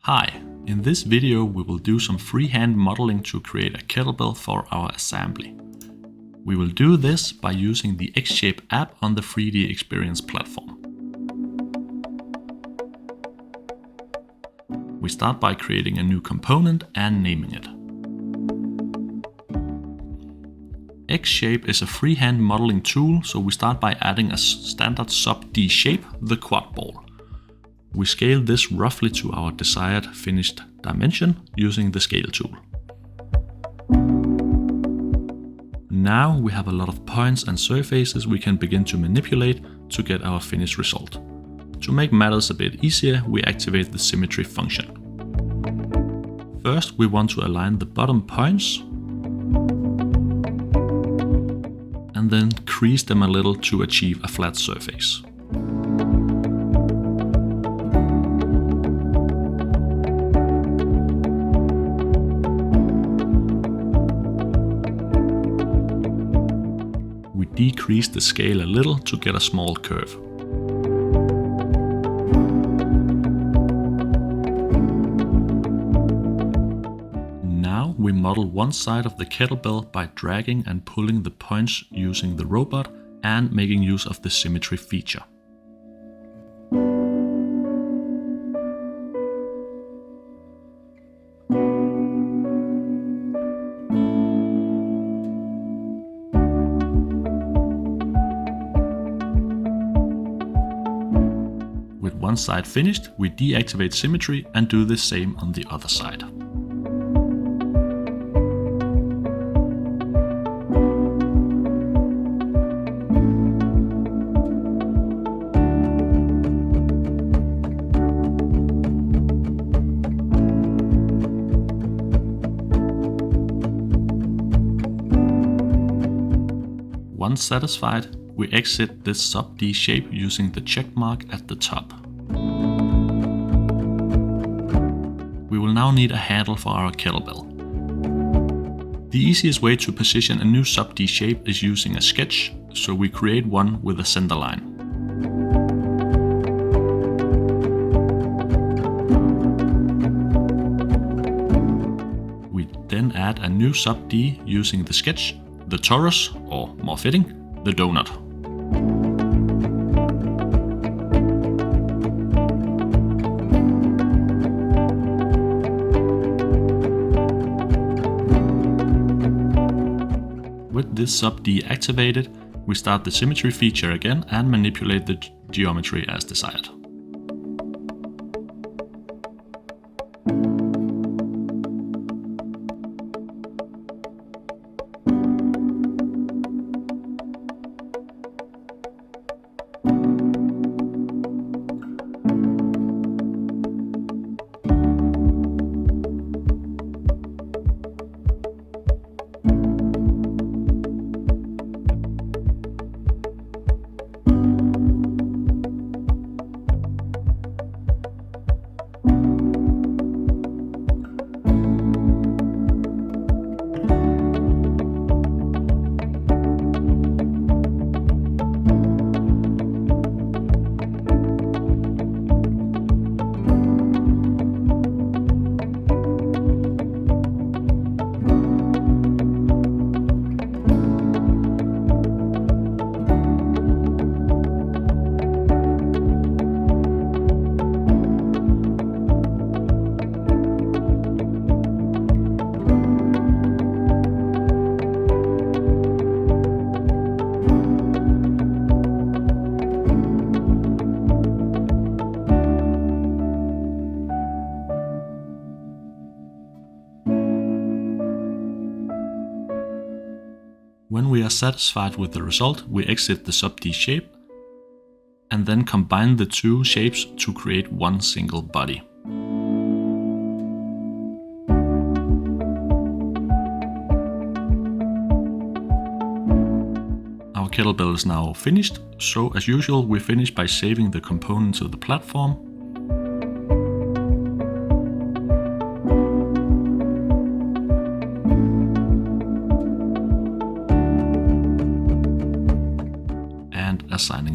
Hi, in this video we will do some freehand modeling to create a kettlebell for our assembly. We will do this by using the xShape app on the 3DEXPERIENCE platform. We start by creating a new component and naming it. xShape is a freehand modeling tool, so we start by adding a standard sub-D shape, the quad ball. We scale this roughly to our desired finished dimension using the scale tool. Now we have a lot of points and surfaces we can begin to manipulate to get our finished result. To make matters a bit easier, we activate the symmetry function. First, we want to align the bottom points and then crease them a little to achieve a flat surface. We decrease the scale a little to get a small curve. Now we model one side of the kettlebell by dragging and pulling the points using the robot and making use of the symmetry feature. With one side finished, we deactivate symmetry and do the same on the other side. Once satisfied, we exit this sub-D shape using the check mark at the top. We will now need a handle for our kettlebell. The easiest way to position a new sub-D shape is using a sketch, so we create one with a center line. We then add a new sub-D using the sketch, the torus, or more fitting, the donut. With this sub-D activated, we start the symmetry feature again and manipulate the geometry as desired. When we are satisfied with the result, we exit the sub-D shape and then combine the two shapes to create one single body. Our kettlebell is now finished, so as usual we finish by saving the component to the platform. assigning